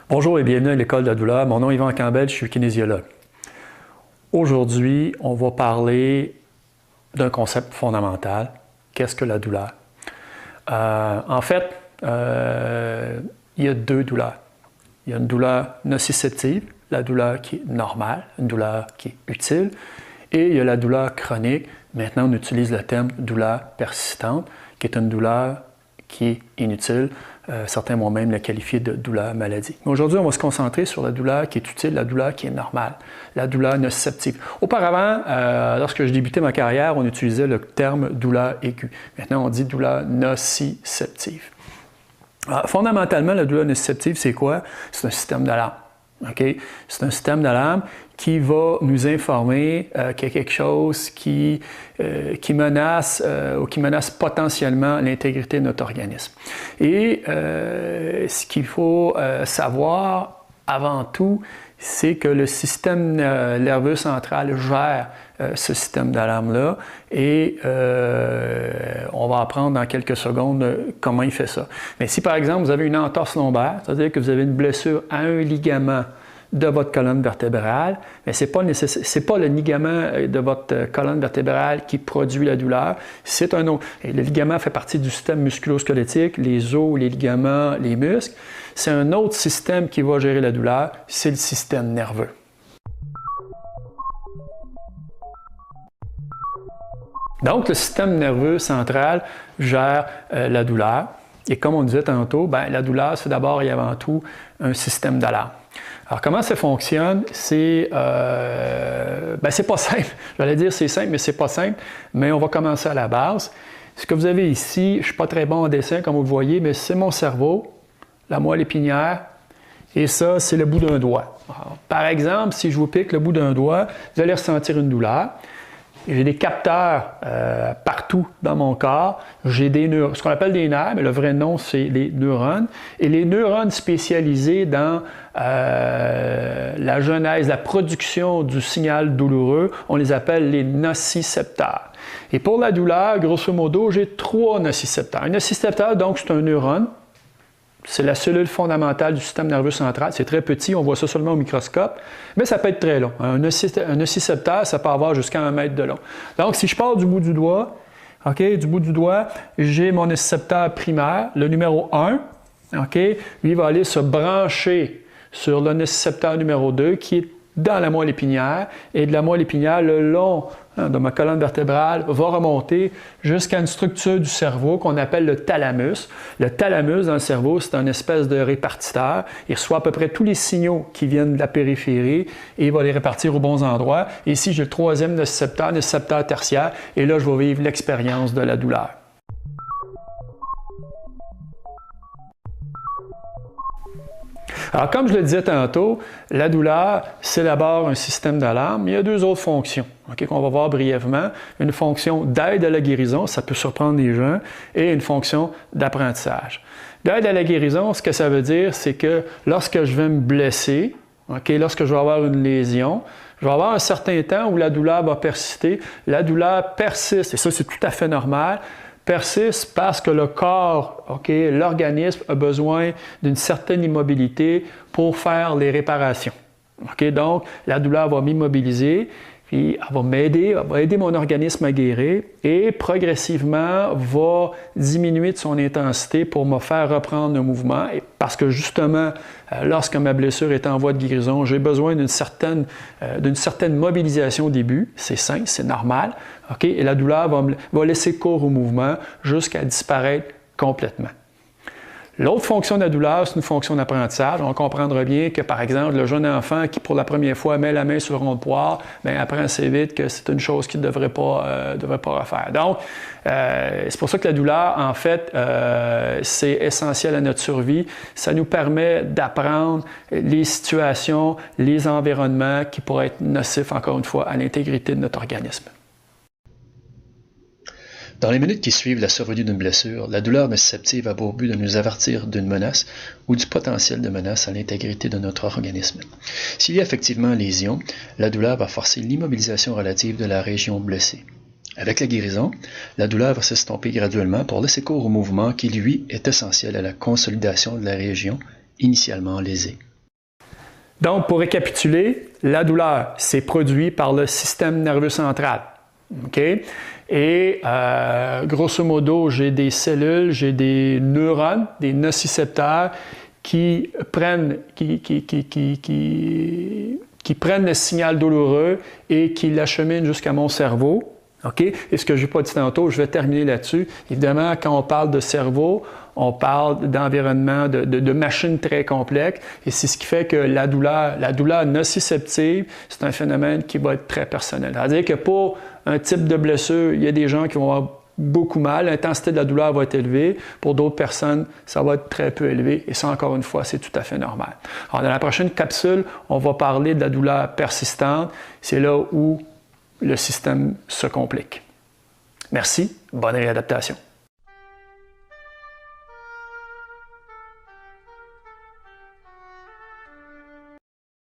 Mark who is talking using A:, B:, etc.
A: Bonjour et bienvenue à l'École de la douleur. Mon nom est Yvan Campbell, je suis kinésiologue. Aujourd'hui, on va parler d'un concept fondamental. Qu'est-ce que la douleur? En fait, il y a deux douleurs. Il y a une douleur nociceptive, la douleur qui est normale, une douleur qui est utile, et il y a la douleur chronique. Maintenant, on utilise le terme douleur persistante, qui est une douleur qui est inutile. Certains vont même la qualifier de douleur maladie. Mais aujourd'hui, on va se concentrer sur la douleur qui est utile, la douleur qui est normale, la douleur nociceptive. Auparavant, lorsque je débutais ma carrière, on utilisait le terme douleur aiguë. Maintenant, on dit douleur nociceptive. Fondamentalement, la douleur nociceptive, c'est quoi? C'est un système d'alarme. Okay? C'est un système d'alarme qui va nous informer qu'il y a quelque chose qui menace ou qui menace potentiellement l'intégrité de notre organisme. Et ce qu'il faut savoir avant tout, c'est que le système nerveux central gère ce système d'alarme-là et on va apprendre dans quelques secondes comment il fait ça. Mais si par exemple vous avez une entorse lombaire, c'est-à-dire que vous avez une blessure à un ligament de votre colonne vertébrale, mais ce n'est pas le ligament de votre colonne vertébrale qui produit la douleur, c'est un autre. Et le ligament fait partie du système musculo-squelettique, les os, les ligaments, les muscles. C'est un autre système qui va gérer la douleur, c'est le système nerveux. Donc, le système nerveux central gère la douleur. Et comme on disait tantôt, la douleur, c'est d'abord et avant tout un système d'alarme. Alors, comment ça fonctionne? C'est pas simple. J'allais dire c'est simple, mais c'est pas simple. Mais on va commencer à la base. Ce que vous avez ici, je ne suis pas très bon en dessin, comme vous le voyez, mais c'est mon cerveau, la moelle épinière, et ça, c'est le bout d'un doigt. Alors, par exemple, si je vous pique le bout d'un doigt, vous allez ressentir une douleur. J'ai des capteurs partout dans mon corps. J'ai ce qu'on appelle des nerfs, mais le vrai nom, c'est les neurones. Et les neurones spécialisés dans la genèse, la production du signal douloureux, on les appelle les nocicepteurs. Et pour la douleur, grosso modo, j'ai 3 nocicepteurs. Un nocicepteur, donc, c'est un neurone. C'est la cellule fondamentale du système nerveux central. C'est très petit, on voit ça seulement au microscope, mais ça peut être très long. Un nocicepteur, ça peut avoir jusqu'à 1 mètre de long. Donc, si je pars du bout du doigt, j'ai mon nocicepteur primaire, le numéro 1. Lui va aller se brancher sur le nocicepteur numéro 2, qui est dans la moelle épinière, et de la moelle épinière, le long de ma colonne vertébrale va remonter jusqu'à une structure du cerveau qu'on appelle le thalamus. Le thalamus dans le cerveau, c'est une espèce de répartiteur. Il reçoit à peu près tous les signaux qui viennent de la périphérie et il va les répartir aux bons endroits. Et ici, j'ai le 3e nocicepteur tertiaire, et là, je vais vivre l'expérience de la douleur. Alors, comme je le disais tantôt, la douleur, c'est d'abord un système d'alarme. Il y a 2 autres fonctions qu'on va voir brièvement. Une fonction d'aide à la guérison, ça peut surprendre les gens, et une fonction d'apprentissage. D'aide à la guérison, ce que ça veut dire, c'est que lorsque je vais me blesser, lorsque je vais avoir une lésion, je vais avoir un certain temps où la douleur va persister. La douleur persiste, et ça, c'est tout à fait normal, persiste parce que le corps, l'organisme a besoin d'une certaine immobilité pour faire les réparations. Donc, la douleur va m'immobiliser, puis elle va m'aider, elle va aider mon organisme à guérir et progressivement va diminuer de son intensité pour me faire reprendre le mouvement. Et parce que justement, lorsque ma blessure est en voie de guérison, j'ai besoin d'une certaine mobilisation au début. C'est simple, c'est normal. Et la douleur va laisser cours au mouvement jusqu'à disparaître complètement. L'autre fonction de la douleur, c'est une fonction d'apprentissage. On comprendra bien que, par exemple, le jeune enfant qui, pour la première fois, met la main sur le rond de poire, apprend assez vite que c'est une chose qu'il ne devrait pas refaire. Donc, c'est pour ça que la douleur, en fait, c'est essentiel à notre survie. Ça nous permet d'apprendre les situations, les environnements qui pourraient être nocifs, encore une fois, à l'intégrité de notre organisme.
B: Dans les minutes qui suivent la survenue d'une blessure, la douleur nociceptive a pour but de nous avertir d'une menace ou du potentiel de menace à l'intégrité de notre organisme. S'il y a effectivement lésion, la douleur va forcer l'immobilisation relative de la région blessée. Avec la guérison, la douleur va s'estomper graduellement pour laisser cours au mouvement qui, lui, est essentiel à la consolidation de la région initialement lésée.
A: Donc, pour récapituler, la douleur, c'est produit par le système nerveux central. OK? Et grosso modo, j'ai des cellules, j'ai des neurones, des nocicepteurs qui prennent le signal douloureux et qui l'acheminent jusqu'à mon cerveau. OK? Et ce que je n'ai pas dit tantôt, je vais terminer là-dessus. Évidemment, quand on parle de cerveau, on parle d'environnement, de machines très complexes. Et c'est ce qui fait que la douleur nociceptive, c'est un phénomène qui va être très personnel. C'est-à-dire que pour un type de blessure, il y a des gens qui vont avoir beaucoup mal. L'intensité de la douleur va être élevée. Pour d'autres personnes, ça va être très peu élevé. Et ça, encore une fois, c'est tout à fait normal. Alors, dans la prochaine capsule, on va parler de la douleur persistante. C'est là où le système se complique. Merci. Bonne réadaptation.